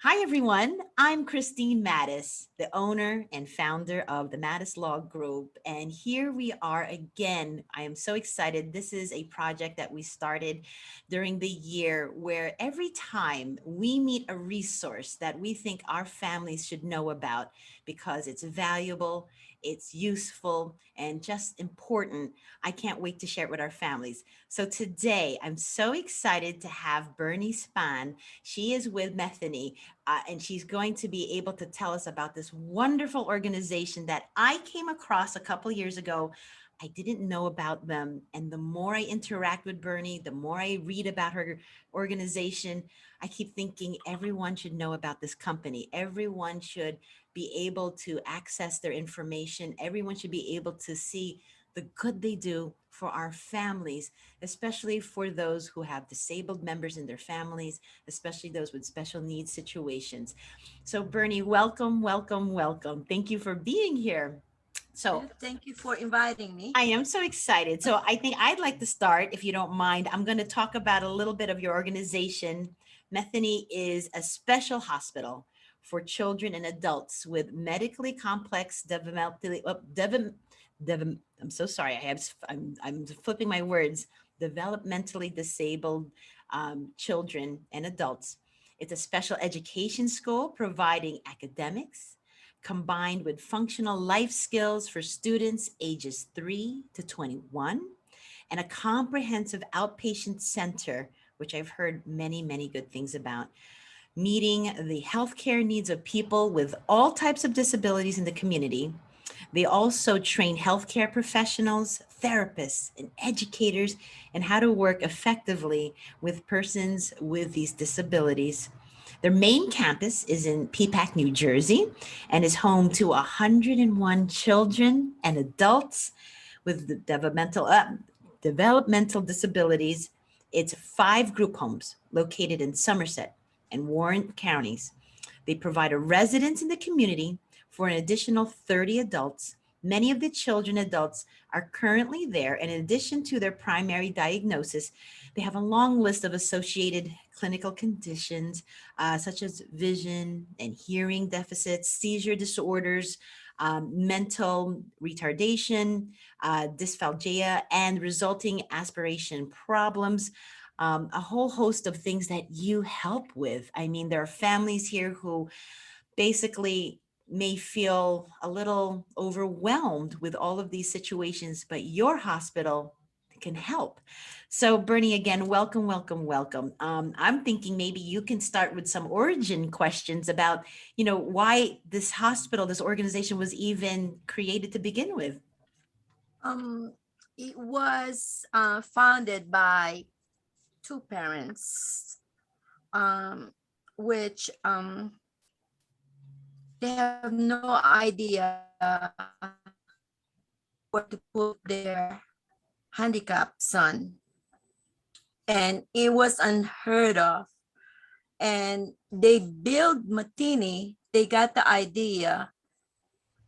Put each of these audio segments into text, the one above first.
Hi, everyone. I'm Christine Mattis, the owner and founder of the Mattis Law Group. And here we are again. I am so excited. This is a project that we started during the year where every time we meet a resource that we think our families should know about because it's valuable, it's useful, and just important, I can't wait to share it with our families. So today, I'm so excited to have Bernie Spann. She is with Matheny, and she's going to be able to tell us about this wonderful organization that I came across a couple years ago. I didn't know about them. And the more I interact with Bernie, the more I read about her organization, I keep thinking everyone should know about this company. Everyone should be able to access their information. Everyone should be able to see the good they do for our families, especially for those who have disabled members in their families, especially those with special needs situations. So, Bernie, welcome, welcome, welcome. Thank you for being here. So, Thank you for inviting me. I am so excited. So, I think I'd like to start, if you don't mind. I'm going to talk about a little bit of your organization. Matheny is a special hospital for children and adults with medically complex developmentally, I'm so sorry. I'm flipping my words. Developmentally disabled children and adults. It's a special education school providing academics combined with functional life skills for students ages 3 to 21, and a comprehensive outpatient center, which I've heard many, many good things about, meeting the healthcare needs of people with all types of disabilities in the community. They also train healthcare professionals, therapists, and educators in how to work effectively with persons with these disabilities. Their main campus is in Peapack, New Jersey, and is home to 101 children and adults with developmental disabilities. It's 5 group homes located in Somerset and Warren counties. They provide a residence in the community for an additional 30 adults. Many of the children and adults are currently there, and in addition to their primary diagnosis, they have a long list of associated clinical conditions, such as vision and hearing deficits, seizure disorders, mental retardation, dysphagia, and resulting aspiration problems. A whole host of things that you help with. I mean, there are families here who basically may feel a little overwhelmed with all of these situations, but your hospital can help. So, Bernie, again, welcome, welcome, welcome. I'm thinking maybe you can start with some origin questions about, why this hospital, this organization was even created to begin with. Um, it was founded by two parents, um, which they have no idea where to put their handicapped son, and it was unheard of. And they built Matini. They got the idea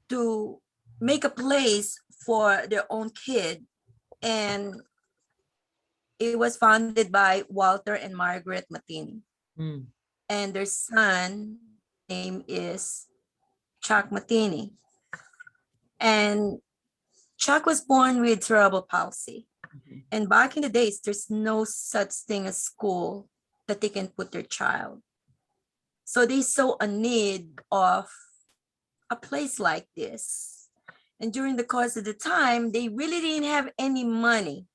to make a place for their own kid, and it was founded by Walter and Margaret Matheny. Mm. And their son name is Chuck Matheny. And Chuck was born with cerebral palsy. Mhm. And back in the days, there's no such thing as school that they can put their child. So they saw a need of a place like this. And during the course of the time, they really didn't have any money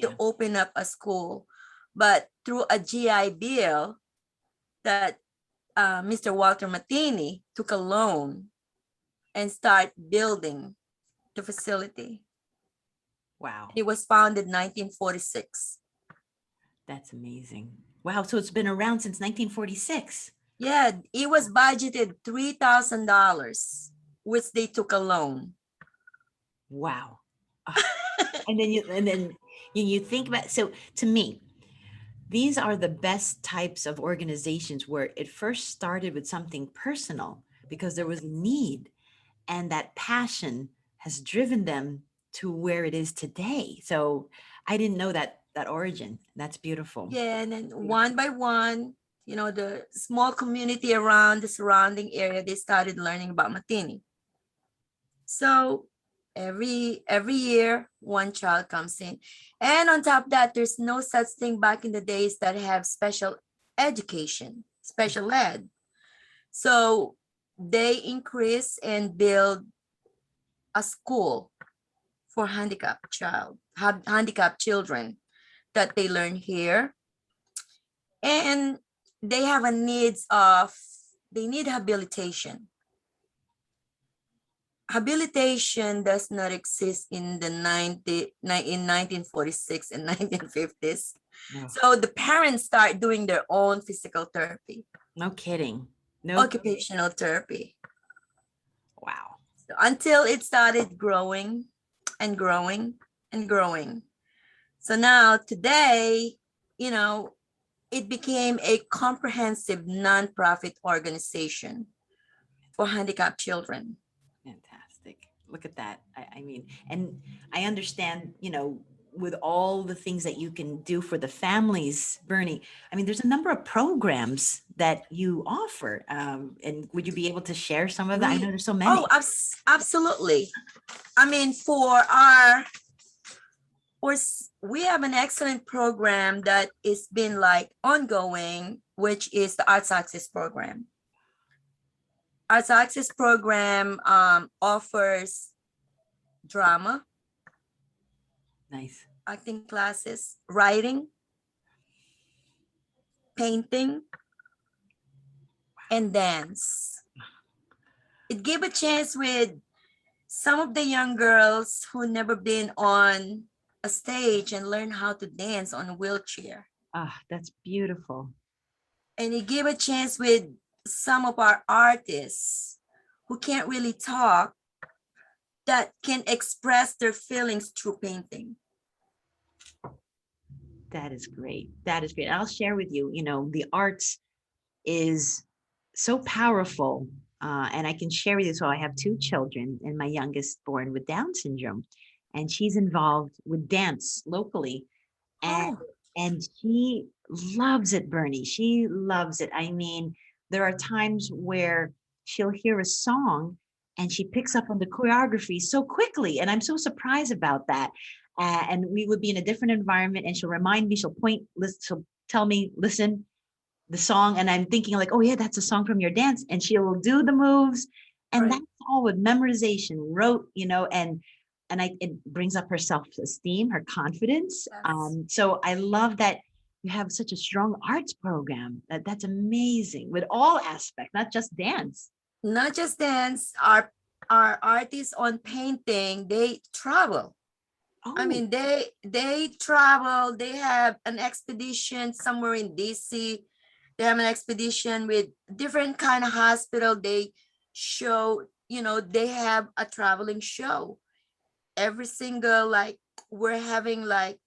to Yeah. open up a school. But through a GI Bill that Mr. Walter Matheny took a loan and start building the facility. Wow. It was founded 1946. That's amazing. Wow. So it's been around since 1946. Yeah, it was budgeted $3,000, which they took a loan. Wow. Ah, and then you think about, so to me, these are the best types of organizations where it first started with something personal because there was a need, and that passion has driven them to where it is today. So I didn't know that origin. That's beautiful. Yeah, and then Beautiful. one by one, the small community around the surrounding area, they started learning about Matheny. So every year, one child comes in. And on top of that, there's no such thing back in the days that have special education, special ed. So they increase and build a school for handicapped children that they learn here. And they have a needs of, they need habilitation. Habilitation does not exist in the in 1946 and 1950s. No, So the parents start doing their own physical therapy, no kidding. No, occupational therapy, wow. until it started growing and growing and growing. So now today, it became a comprehensive nonprofit organization for handicapped children. Fantastic. Look at that. I mean, and I understand, with all the things that you can do for the families, Bernie, I mean, there's a number of programs that you offer. And would you be able to share some of that? I know there's so many. Absolutely. I mean, we have an excellent program that is been like ongoing, which is the Arts Access program. Arts Access program offers drama, Nice. acting classes, writing, painting, and dance. It gave a chance with some of the young girls who never been on a stage and learn how to dance on a wheelchair. Ah, that's beautiful. And it gave a chance with some of our artists who can't really talk, that can express their feelings through painting. That is great. That is great. I'll share with you, the arts is so powerful. And I can share with you. So I have two children, and my youngest born with Down syndrome, and she's involved with dance locally. And Oh, and she loves it, Bernie. She loves it. I mean, there are times where she'll hear a song and she picks up on the choreography so quickly, and I'm so surprised about that. And we would be in a different environment, and she'll remind me. She'll point, listen, she'll tell me, listen, the song, and I'm thinking like, oh yeah, that's a song from your dance, and she'll do the moves, and right. that's all with memorization, wrote, and it brings up her self-esteem, her confidence. Yes. So I love that you have such a strong arts program. That's amazing with all aspects, not just dance. Not just dance, our artists on painting, they travel. I Oh, mean, they travel, they have an expedition somewhere in DC. They have an expedition with different kind of hospital. They show, they have a traveling show. Every single, like, we're having like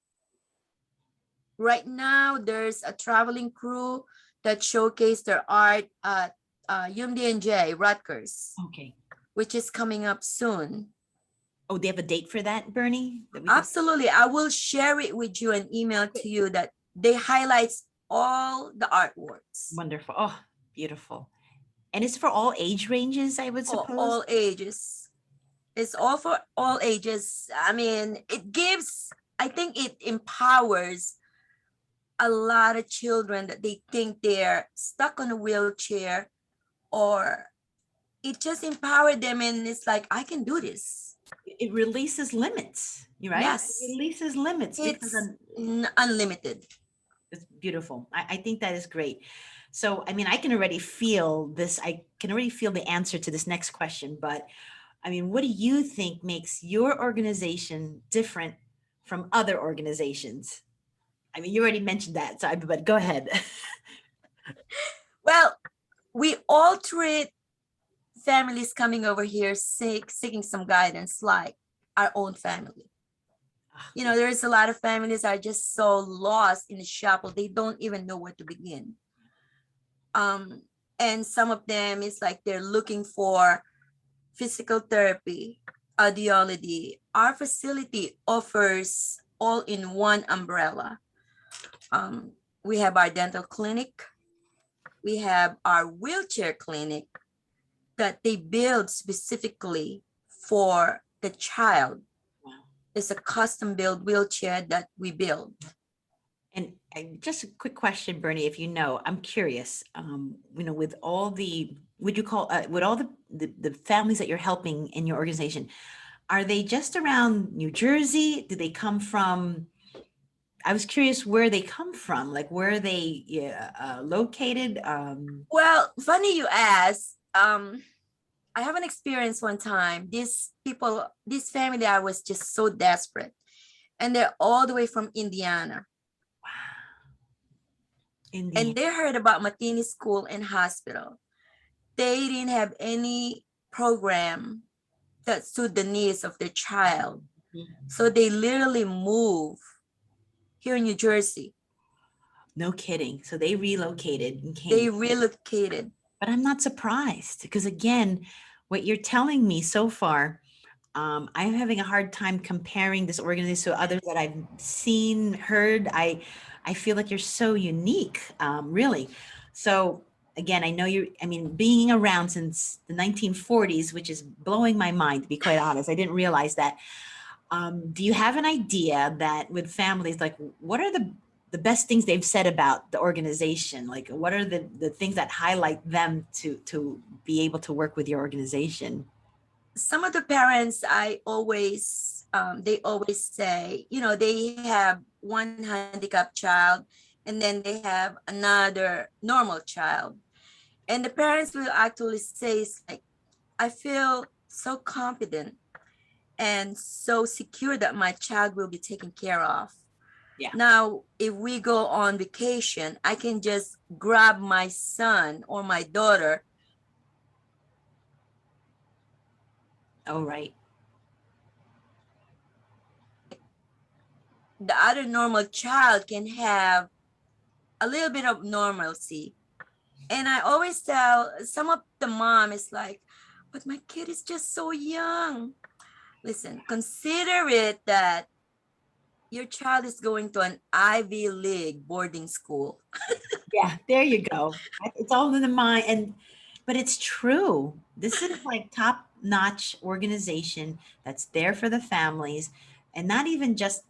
right now, there's a traveling crew that showcase their art at UMDNJ Rutgers, okay. which is coming up soon. Oh, they have a date for that, Bernie, that we can. Absolutely. I will share it with you and email to you that they highlights all the artworks. Wonderful. Oh, beautiful. And it's for all age ranges, I would For suppose. all ages. It's all for all ages. I mean, I think it empowers a lot of children that they think they're stuck on a wheelchair, or it just empowered them, and it's like, I can do this. It releases limits, you right? It Yes, releases limits because it's unlimited. it's beautiful. I think that is great. So, I mean, I can already feel this. I can already feel the answer to this next question. But I mean, what do you think makes your organization different from other organizations? I mean, you already mentioned that, but go ahead. Well, we all treat families coming over here seeking some guidance like our own family. There's a lot of families are just so lost in the shuffle, they don't even know where to begin. And some of them is like they're looking for physical therapy, audiology. Our facility offers all in one umbrella. We have our dental clinic, we have our wheelchair clinic that they build specifically for the child. Wow. It's a custom built wheelchair that we build. And just a quick question, Bernie, if you know, I'm curious, with all the, would all the families that you're helping in your organization, are they just around New Jersey? Do they come from, I was curious where they come from, like where are they located? Well, funny you ask. I have an experience one time. These people, this family, I was just so desperate. And they're all the way from Indiana. And Indiana. they heard about Matheny School and Hospital. They didn't have any program that suit the needs of their child. So they literally moved here in New Jersey. No kidding. So they relocated and They came. relocated. But I'm not surprised because, again, what you're telling me so far, I'm having a hard time comparing this organization to others that I've seen, heard. I feel like you're so unique, really. So again, I know I mean, being around since the 1940s, which is blowing my mind, to be quite honest. I didn't realize that. Do you have an idea that with families, like what are the best things they've said about the organization? Like what are the things that highlight them to be able to work with your organization? Some of the parents, they always say, they have one handicapped child and then they have another normal child. And the parents will actually say, it's like, I feel so confident and so secure that my child will be taken care of. Yeah. Now, if we go on vacation, I can just grab my son or my daughter. Oh, right. The other normal child can have a little bit of normalcy. And I always tell some of the mom is like, but my kid is just so young. Listen, consider it that your child is going to an Ivy League boarding school. Yeah, there you go. It's all in the mind. But it's true. This is like top notch organization that's there for the families and not even just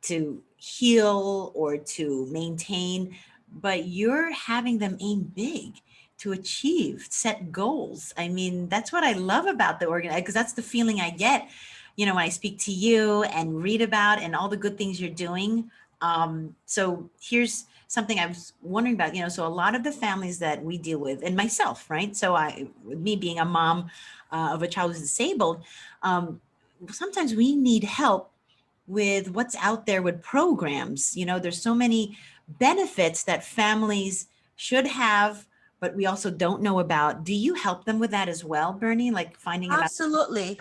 to heal or to maintain, but you're having them aim big to achieve set goals. I mean, that's what I love about the organ, because that's the feeling I get, when I speak to you and read about and all the good things you're doing. So here's something I was wondering about, so a lot of the families that we deal with, and myself, right? So me being a mom of a child who's disabled, sometimes we need help with what's out there with programs. There's so many benefits that families should have, but we also don't know about. Do you help them with that as well, Bernie? Like finding about? Absolutely.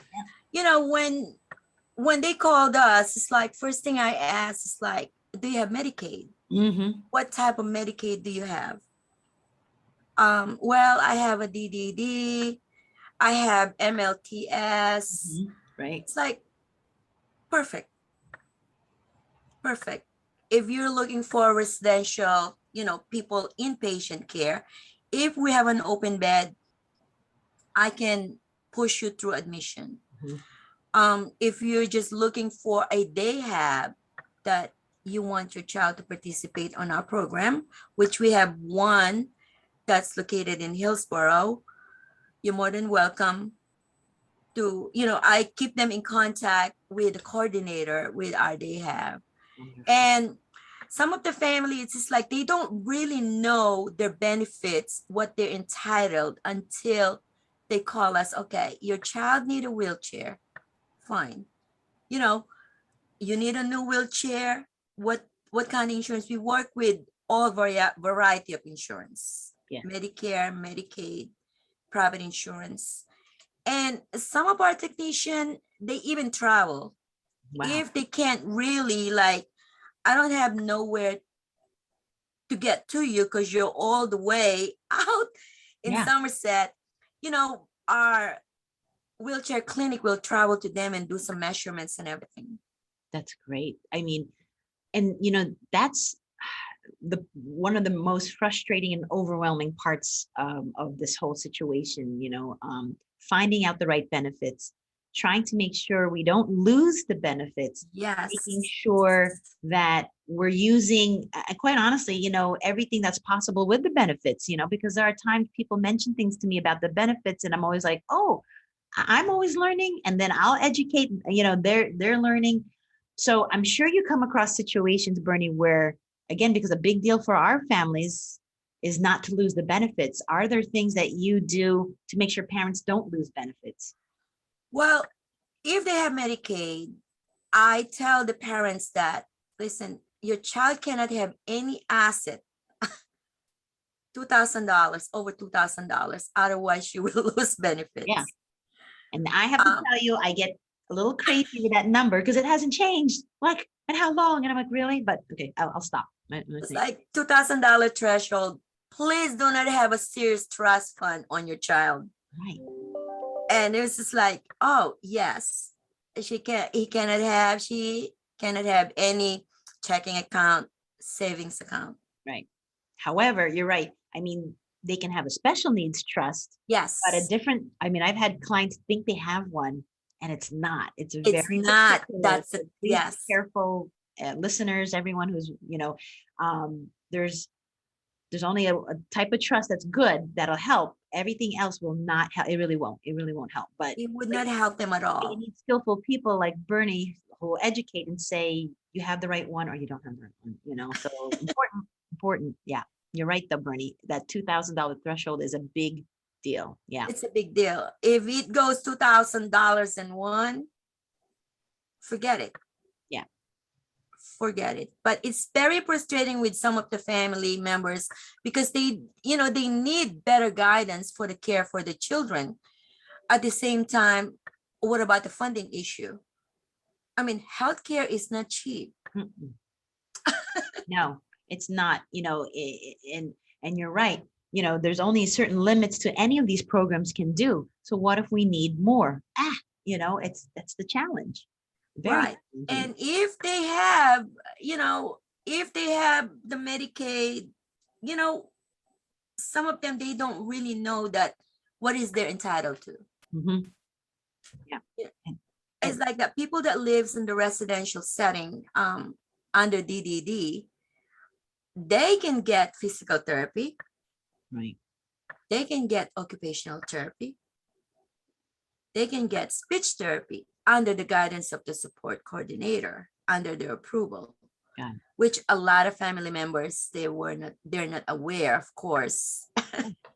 When they called us, it's like first thing I asked is like, do you have Medicaid? Mm-hmm. What type of Medicaid do you have? Well, I have a DDD, I have MLTS. Mm-hmm. Right. It's like perfect, perfect. If you're looking for residential, people inpatient care, if we have an open bed, I can push you through admission. If you're just looking for a day hab that you want your child to participate on our program, which we have one that's located in Hillsborough, you're more than welcome to, I keep them in contact with the coordinator with our day hab. And some of the families, it's just like they don't really know their benefits, what they're entitled until they call us. Okay, your child need a wheelchair. Fine. You need a new wheelchair. What kind of insurance? We work with all variety of insurance. Yeah. Medicare, Medicaid, private insurance. And some of our technicians, they even travel. Wow. If they can't really, like, I don't have nowhere to get to you because you're all the way out in Somerset, our wheelchair clinic will travel to them and do some measurements and everything. That's great. I mean, and that's the one of the most frustrating and overwhelming parts of this whole situation, finding out the right benefits, trying to make sure we don't lose the benefits, making Yes. sure that we're using, quite honestly, everything that's possible with the benefits, because there are times people mention things to me about the benefits, and I'm always like, oh, I'm always learning, and then I'll educate, they're learning. So I'm sure you come across situations, Bernie, where, again, because a big deal for our families is not to lose the benefits. Are there things that you do to make sure parents don't lose benefits? Well, if they have Medicaid, I tell the parents that, listen, your child cannot have any asset, $2,000, over $2,000. Otherwise, you will lose Yeah. benefits. And I have to Um, tell you, I get a little crazy with that number because it hasn't changed. Like, and how long? And I'm like, really? But okay, I'll stop. it's like $2,000 threshold. Please do not have a serious trust fund on your child. Right. And it's just like, oh yes, she cannot have any checking account, savings account. Right. However, you're right. I mean, they can have a special needs trust, but a Yes, different, I mean, I've had clients think they have one and it's not. It's it's very not. particular. That's So it. please be Yes. careful, listeners, everyone who's, there's only a type of trust that's good that'll help. Everything else will not help. It really won't. It really won't help. But It would not help them at you all. need skillful people like Bernie who will educate and say you have the right one or you don't have the right one. So important, important. Yeah, you're right, though, Bernie. That $2,000 threshold is a big deal. Yeah, It's a big deal. If it goes $2,000 in one, forget it. yeah, Forget it. But it's very frustrating with some of the family members because they need better guidance for the care for the children. At the same time, what about the funding issue? I mean, healthcare is not cheap. Mm-mm. No, it's not. And you're right. There's only certain limits to any of these programs can do. So what if we need more? It's that's the challenge. Very Right. challenging. And if they have the Medicaid, you know, some of them, they don't really know that what is they're entitled to. Hmm. Yeah. Yeah. And, It's and like that people that lives in the residential setting under DDD, they can get physical therapy, right. they can get occupational therapy, they can get speech therapy under the guidance of the support coordinator under their approval, Yeah. which a lot of family members they're not aware, of course.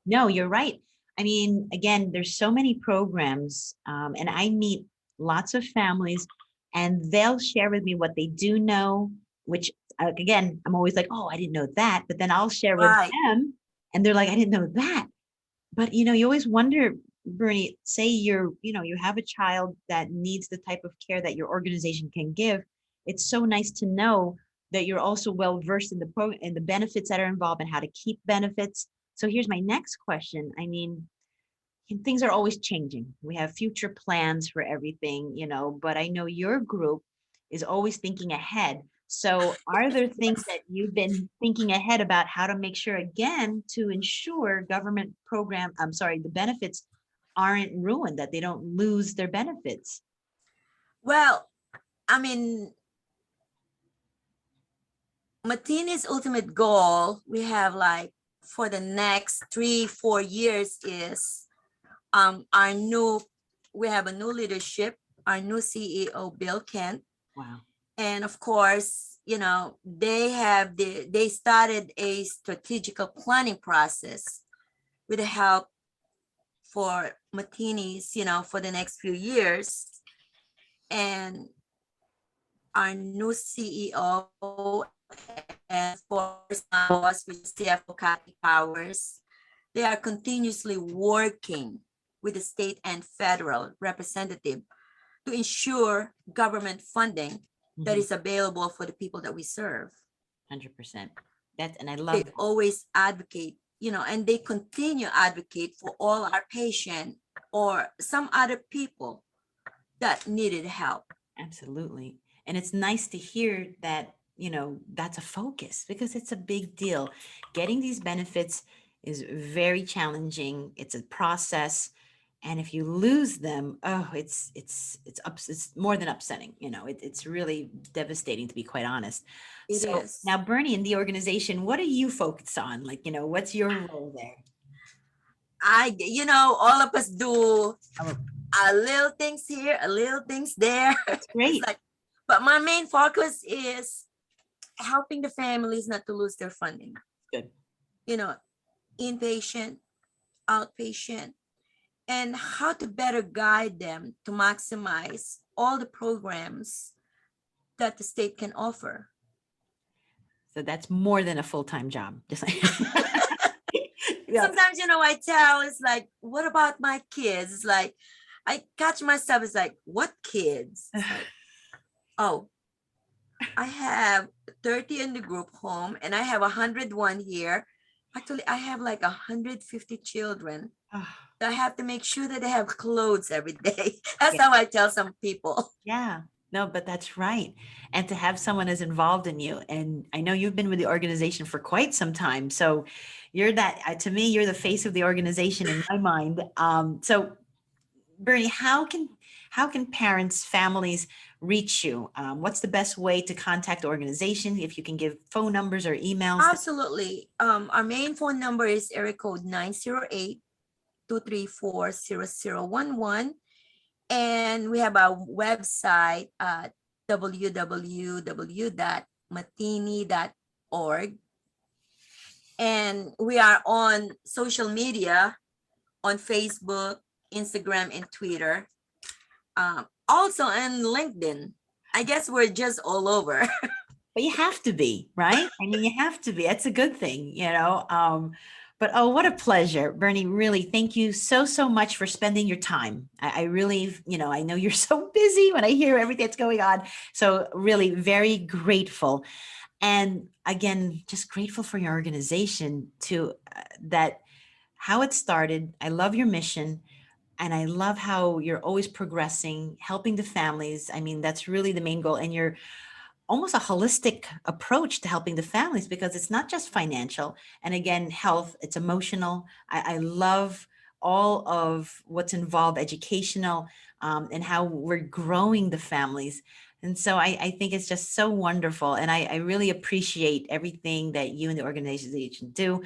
No, you're right. I mean, again, there's so many programs, and I meet lots of families, and they'll share with me what they do know, which, again, I'm always like, oh, I didn't know that. But then I'll share with Right. them, and they're like, I didn't know that. But you always wonder, Bernie, say you have a child that needs the type of care that your organization can give. It's so nice to know that you're also well versed in the benefits that are involved and how to keep benefits. So here's my next question. I mean, things are always changing. We have future plans for everything, but I know your group is always thinking ahead. So are there things Yes. that you've been thinking ahead about how to make sure, again, to ensure government program, I'm sorry, the benefits aren't ruined, that they don't lose their benefits? Well, I mean, Matheny's ultimate goal, we have like for the next 3-4 years is our new we have a new leadership, our new CEO, Bill Kent. Wow. And of course, they started a strategical planning process with the help for Matheny's, for the next few years. And our new CEO and of course us with CFO Kathy Powers, they are continuously working with the state and federal representative to ensure government funding that Mhm. is available for the people that we serve. 100%. And I love They that. always advocate, and they continue advocate for all our patient or some other people that needed help. Absolutely. And it's nice to hear that that's a focus because it's a big deal. Getting these benefits is very challenging. It's a process. And if you lose them, oh, it's more than upsetting. It's really devastating, to be quite honest. It So is. now, Bernie, in the organization, what are you focused on? Like, what's your role there? All of us do Oh, a little things here, a little things there. that's It's great. like, but my main focus is helping the families not to lose their funding. Good. You know, inpatient, outpatient, and how to better guide them to maximize all the programs that the state can offer. So that's more than a full-time job. Just like, yeah. Sometimes, I tell, it's like, what about my kids? It's like, I catch myself, it's like, what kids? It's like, oh, I have 30 in the group home and I have 101 here. Actually, I have like 150 children. I have to make sure that they have clothes every day. That's Yeah. how I tell some people. Yeah. No, but that's right. And to have someone as involved in you. And I know you've been with the organization for quite some time. So you're to me, you're the face of the organization in my mind. So Bernie, how can parents, families reach you? What's the best way to contact the organization? If you can give phone numbers or emails. Absolutely. Our main phone number is area code 908-234-0011. And we have a website at www.matheny.org. And we are on social media on Facebook, Instagram, and Twitter. Also on LinkedIn. I guess we're just all over. But you have to be, right? I mean, you have to be. That's a good thing. But oh, what a pleasure, Bernie. Really, thank you so, so much for spending your time. I really, I know you're so busy when I hear everything that's going on. So really very grateful. And again, just grateful for your organization to that, how it started. I love your mission. And I love how you're always progressing, helping the families. I mean, that's really the main goal. And you're almost a holistic approach to helping the families because it's not just financial. And again, health, it's emotional. I love all of what's involved, educational, and how we're growing the families. And so I think it's just so wonderful. And I really appreciate everything that you and the organization do.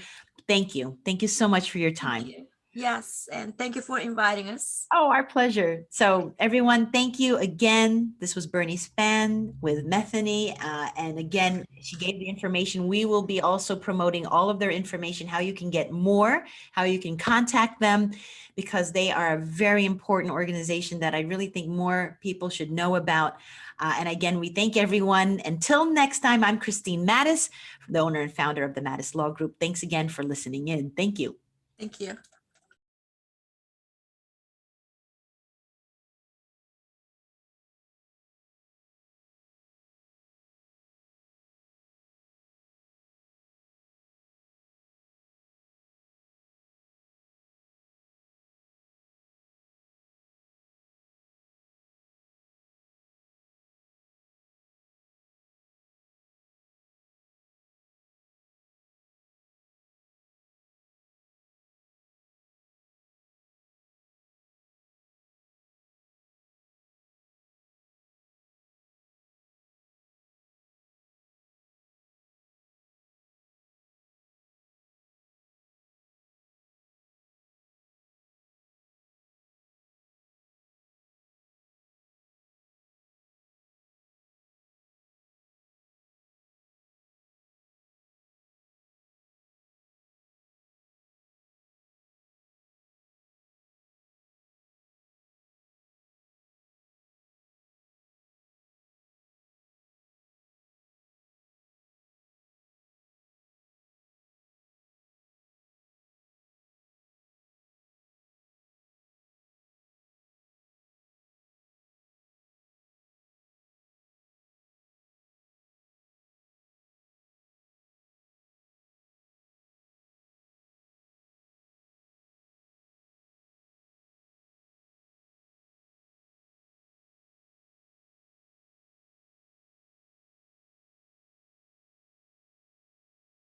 Thank you. Thank you so much for your Thank time. you. Yes, and thank you for inviting us. Oh, our pleasure. So everyone, thank you again. This was Bernie Spann with Matheny. And again, she gave the information. We will be also promoting all of their information, how you can get more, how you can contact them, because they are a very important organization that I really think more people should know about. And again, we thank everyone. Until next time, I'm Christine Mattis, the owner and founder of the Mattis Law Group. Thanks again for listening in. Thank you. Thank you.